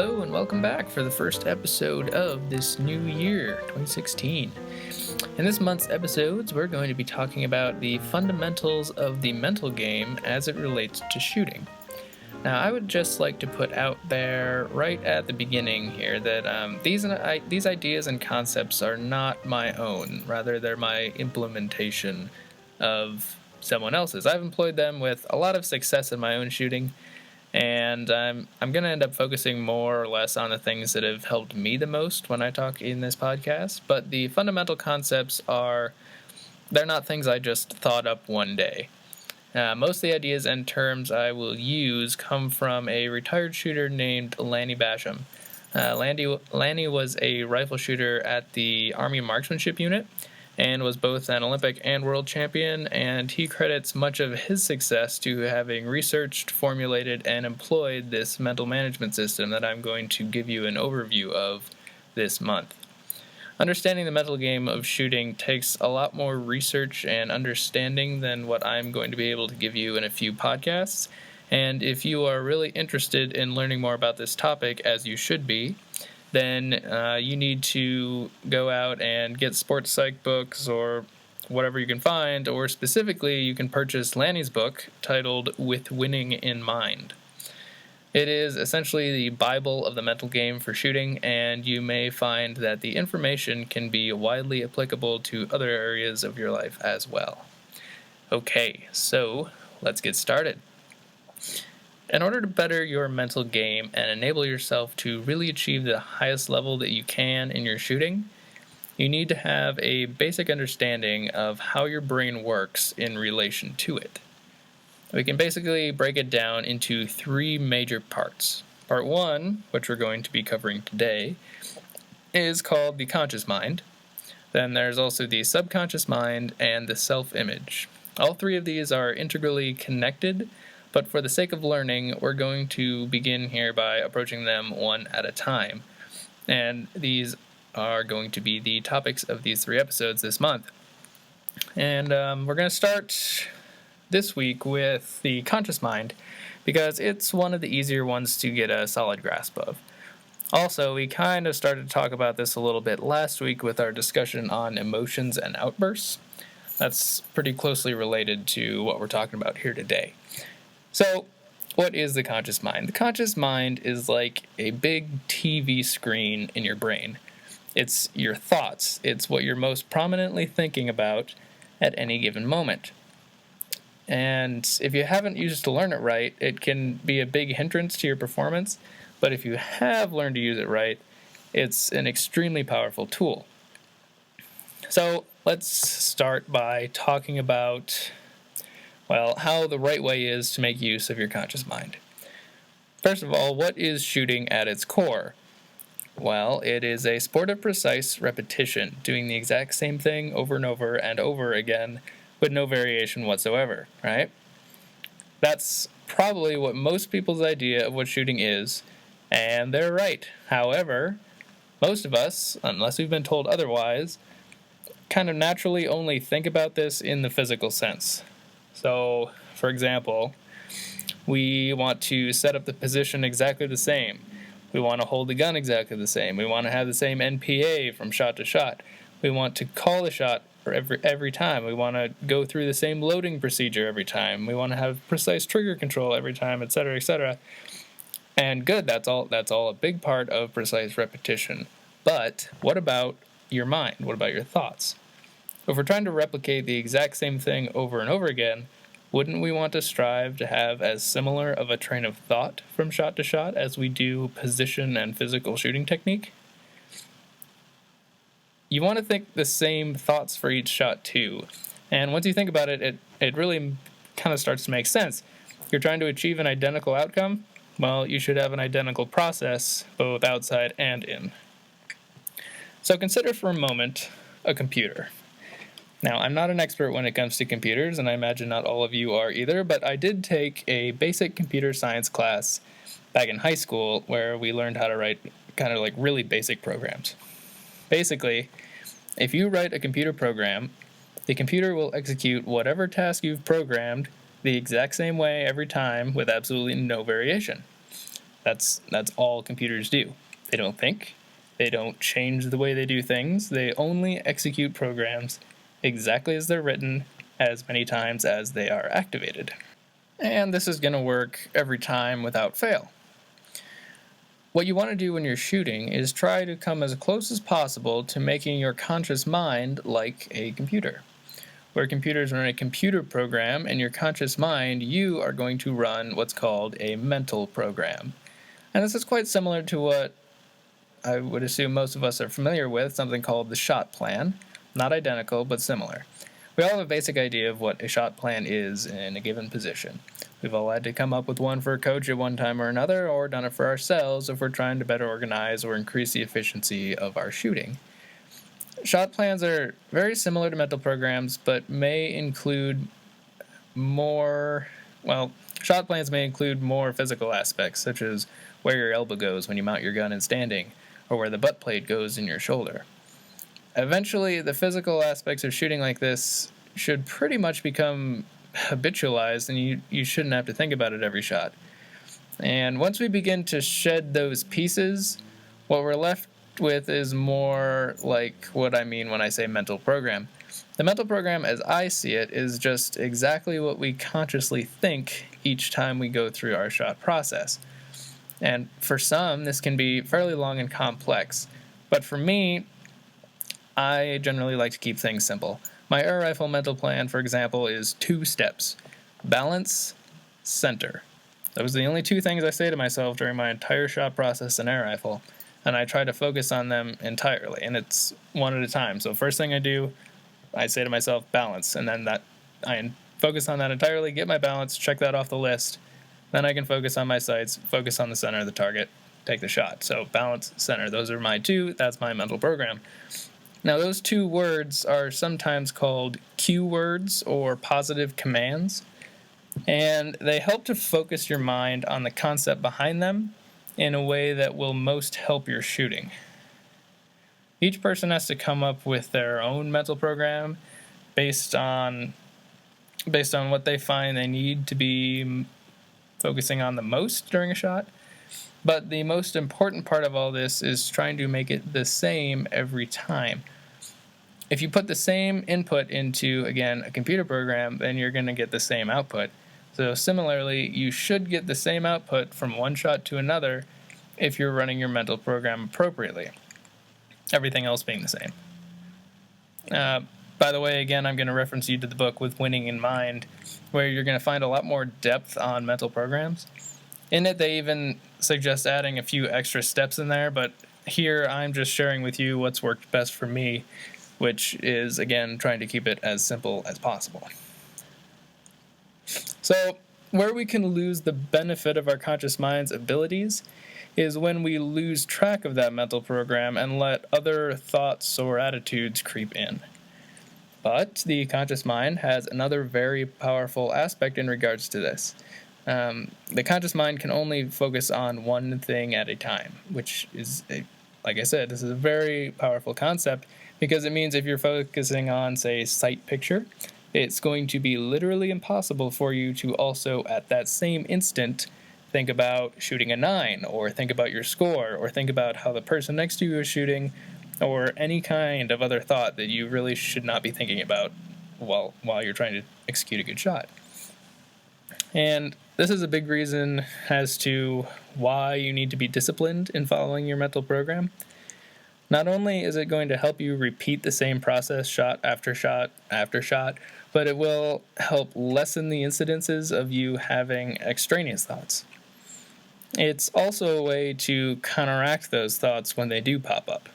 Hello and welcome back for the first episode of this new year, 2016. In this month's episodes, we're going to be talking about the fundamentals of the mental game as it relates to shooting. Now, I would just like to put out there right at the beginning here that these ideas and concepts are not my own. Rather, they're my implementation of someone else's. I've employed them with a lot of success in my own shooting, and I'm going to end up focusing more or less on the things that have helped me the most when I talk in this podcast. But the fundamental concepts they're not things I just thought up one day. Most of the ideas and terms I will use come from a retired shooter named Lanny Basham. Lanny was a rifle shooter at the Army Marksmanship Unit and was both an Olympic and world champion, and he credits much of his success to having researched, formulated, and employed this mental management system that I'm going to give you an overview of this month. Understanding the mental game of shooting takes a lot more research and understanding than what I'm going to be able to give you in a few podcasts, and if you are really interested in learning more about this topic, as you should be, then you need to go out and get sports psych books or whatever you can find, or specifically you can purchase Lanny's book titled With Winning in Mind. It is essentially the Bible of the mental game for shooting, and you may find that the information can be widely applicable to other areas of your life as well. Okay, so let's get started. In order to better your mental game and enable yourself to really achieve the highest level that you can in your shooting, you need to have a basic understanding of how your brain works in relation to it. We can basically break it down into three major parts. Part one, which we're going to be covering today, is called the conscious mind. Then there's also the subconscious mind and the self-image. All three of these are integrally connected, but for the sake of learning, we're going to begin here by approaching them one at a time. And these are going to be the topics of these three episodes this month. And we're going to start this week with the conscious mind, because it's one of the easier ones to get a solid grasp of. Also, we kind of started to talk about this a little bit last week with our discussion on emotions and outbursts. That's pretty closely related to what we're talking about here today. So, what is the conscious mind? The conscious mind is like a big TV screen in your brain. It's your thoughts. It's what you're most prominently thinking about at any given moment. And if you haven't used to learn it right, it can be a big hindrance to your performance. But if you have learned to use it right, it's an extremely powerful tool. So, let's start by talking about how the right way is to make use of your conscious mind. First of all, what is shooting at its core? Well, it is a sport of precise repetition, doing the exact same thing over and over and over again with no variation whatsoever, right? That's probably what most people's idea of what shooting is, and they're right. However, most of us, unless we've been told otherwise, kind of naturally only think about this in the physical sense. So, for example, we want to set up the position exactly the same. We want to hold the gun exactly the same. We want to have the same NPA from shot to shot. We want to call the shot every time. We want to go through the same loading procedure every time. We want to have precise trigger control every time, etc., etc. And good, that's all a big part of precise repetition. But what about your mind? What about your thoughts? If we're trying to replicate the exact same thing over and over again, wouldn't we want to strive to have as similar of a train of thought from shot to shot as we do position and physical shooting technique? You want to think the same thoughts for each shot too. And once you think about it, it really kind of starts to make sense. You're trying to achieve an identical outcome? Well, you should have an identical process, both outside and in. So consider for a moment a computer. Now, I'm not an expert when it comes to computers, and I imagine not all of you are either, but I did take a basic computer science class back in high school where we learned how to write kind of like really basic programs. Basically, if you write a computer program, the computer will execute whatever task you've programmed the exact same way every time with absolutely no variation. That's all computers do. They don't think. They don't change the way they do things. They only execute programs exactly as they're written, as many times as they are activated. And this is going to work every time without fail. What you want to do when you're shooting is try to come as close as possible to making your conscious mind like a computer. Where computers run a computer program, in your conscious mind, you are going to run what's called a mental program. And this is quite similar to what I would assume most of us are familiar with, something called the shot plan. Not identical, but similar. We all have a basic idea of what a shot plan is in a given position. We've all had to come up with one for a coach at one time or another, or done it for ourselves if we're trying to better organize or increase the efficiency of our shooting. Shot plans are very similar to mental programs, but may include shot plans may include more physical aspects, such as where your elbow goes when you mount your gun in standing, or where the butt plate goes in your shoulder. Eventually, the physical aspects of shooting like this should pretty much become habitualized, and you shouldn't have to think about it every shot. And once we begin to shed those pieces, what we're left with is more like what I mean when I say mental program. The mental program, as I see it, is just exactly what we consciously think each time we go through our shot process. And for some, this can be fairly long and complex. But for me, I generally like to keep things simple. My air rifle mental plan, for example, is 2 steps: balance, center. Those are the only 2 things I say to myself during my entire shot process in air rifle, and I try to focus on them entirely, and it's one at a time. So first thing I do, I say to myself, balance, and then I focus on that entirely, get my balance, check that off the list, then I can focus on my sights, focus on the center of the target, take the shot. So balance, center, those are my 2, that's my mental program. Now those 2 words are sometimes called cue words or positive commands, and they help to focus your mind on the concept behind them in a way that will most help your shooting. Each person has to come up with their own mental program based on what they find they need to be focusing on the most during a shot. But the most important part of all this is trying to make it the same every time. If you put the same input into, again, a computer program, then you're going to get the same output. So similarly, you should get the same output from one shot to another if you're running your mental program appropriately. Everything else being the same. By the way, again, I'm going to reference you to the book With Winning in Mind, where you're going to find a lot more depth on mental programs. In it, they even suggest adding a few extra steps in there, but here I'm just sharing with you what's worked best for me, which is, again, trying to keep it as simple as possible. So, where we can lose the benefit of our conscious mind's abilities is when we lose track of that mental program and let other thoughts or attitudes creep in. But the conscious mind has another very powerful aspect in regards to this. The conscious mind can only focus on one thing at a time, which is, like I said, this is a very powerful concept because it means if you're focusing on, say, sight picture, it's going to be literally impossible for you to also, at that same instant, think about shooting a 9, or think about your score, or think about how the person next to you is shooting, or any kind of other thought that you really should not be thinking about while you're trying to execute a good shot. And this is a big reason as to why you need to be disciplined in following your mental program. Not only is it going to help you repeat the same process shot after shot after shot, but it will help lessen the incidences of you having extraneous thoughts. It's also a way to counteract those thoughts when they do pop up.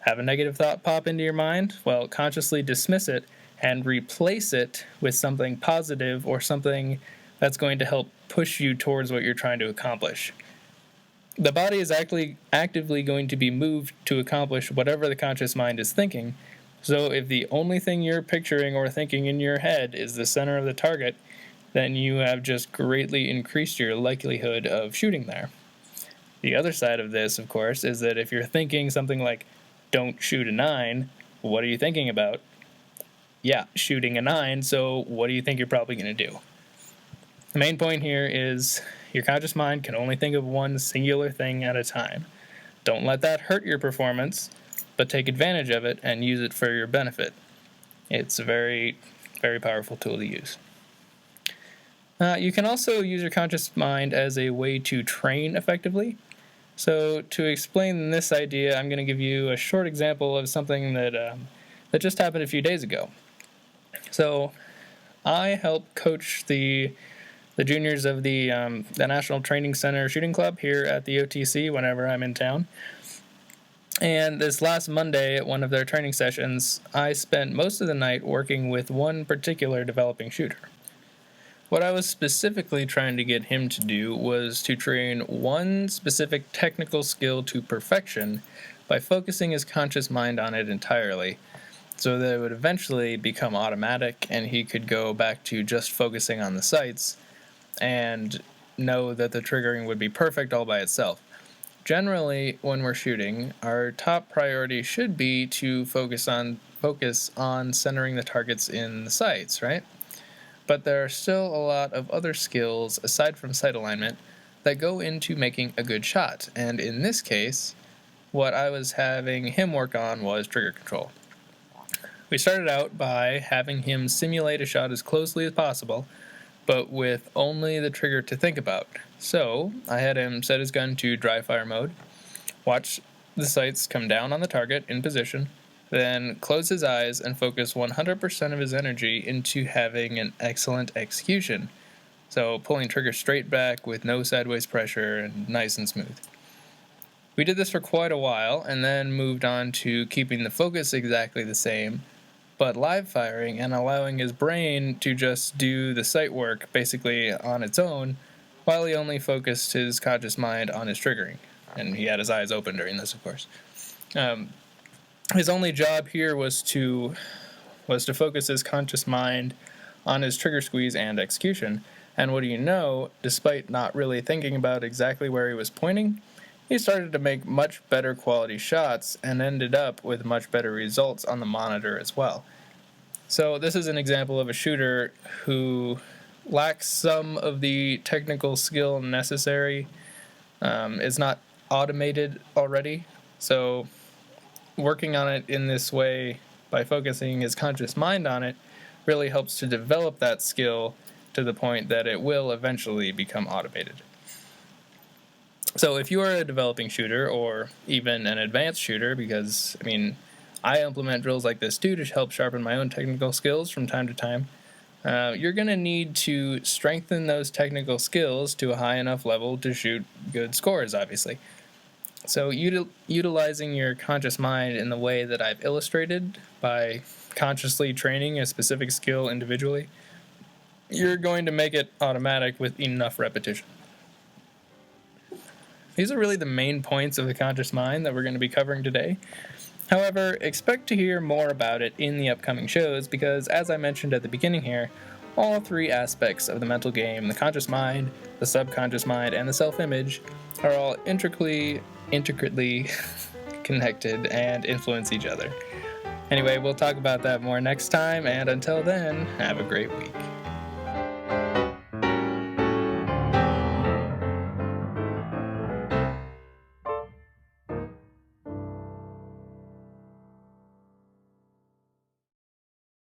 Have a negative thought pop into your mind? Well, consciously dismiss it and replace it with something positive or something that's going to help push you towards what you're trying to accomplish. The body is actively going to be moved to accomplish whatever the conscious mind is thinking. So if the only thing you're picturing or thinking in your head is the center of the target, then you have just greatly increased your likelihood of shooting there. The other side of this, of course, is that if you're thinking something like, don't shoot a 9, what are you thinking about? Yeah, shooting a 9, so what do you think you're probably going to do? The main point here is Your conscious mind can only think of one singular thing at a time. Don't let that hurt your performance, but take advantage of it and use it for your benefit. It's a very, very powerful tool to use. You can also use your conscious mind as a way to train effectively. So to explain this idea, I'm going to give you a short example of something that just happened a few days ago. So I help coach the juniors of the National Training Center Shooting Club here at the OTC whenever I'm in town. And this last Monday at one of their training sessions, I spent most of the night working with one particular developing shooter. What I was specifically trying to get him to do was to train one specific technical skill to perfection by focusing his conscious mind on it entirely, so that it would eventually become automatic and he could go back to just focusing on the sights and know that the triggering would be perfect all by itself. Generally, when we're shooting, our top priority should be to focus on centering the targets in the sights, right? But there are still a lot of other skills, aside from sight alignment, that go into making a good shot. And in this case, what I was having him work on was trigger control. We started out by having him simulate a shot as closely as possible, but with only the trigger to think about. So I had him set his gun to dry fire mode, watch the sights come down on the target in position, then close his eyes and focus 100% of his energy into having an excellent execution. So pulling trigger straight back with no sideways pressure and nice and smooth. We did this for quite a while and then moved on to keeping the focus exactly the same, but live firing and allowing his brain to just do the sight work basically on its own, while he only focused his conscious mind on his triggering. And he had his eyes open during this, of course. His only job here was to focus his conscious mind on his trigger squeeze and execution. And what do you know, despite not really thinking about exactly where he was pointing, he started to make much better quality shots and ended up with much better results on the monitor as well. So this is an example of a shooter who lacks some of the technical skill necessary, is not automated already. So working on it in this way by focusing his conscious mind on it really helps to develop that skill to the point that it will eventually become automated. So if you are a developing shooter or even an advanced shooter, because I implement drills like this too to help sharpen my own technical skills from time to time, you're going to need to strengthen those technical skills to a high enough level to shoot good scores, obviously. So utilizing your conscious mind in the way that I've illustrated by consciously training a specific skill individually, you're going to make it automatic with enough repetition. These are really the main points of the conscious mind that we're going to be covering today. However, expect to hear more about it in the upcoming shows because, as I mentioned at the beginning here, all three aspects of the mental game, the conscious mind, the subconscious mind, and the self-image, are all intricately connected and influence each other. Anyway, we'll talk about that more next time, and until then, have a great week.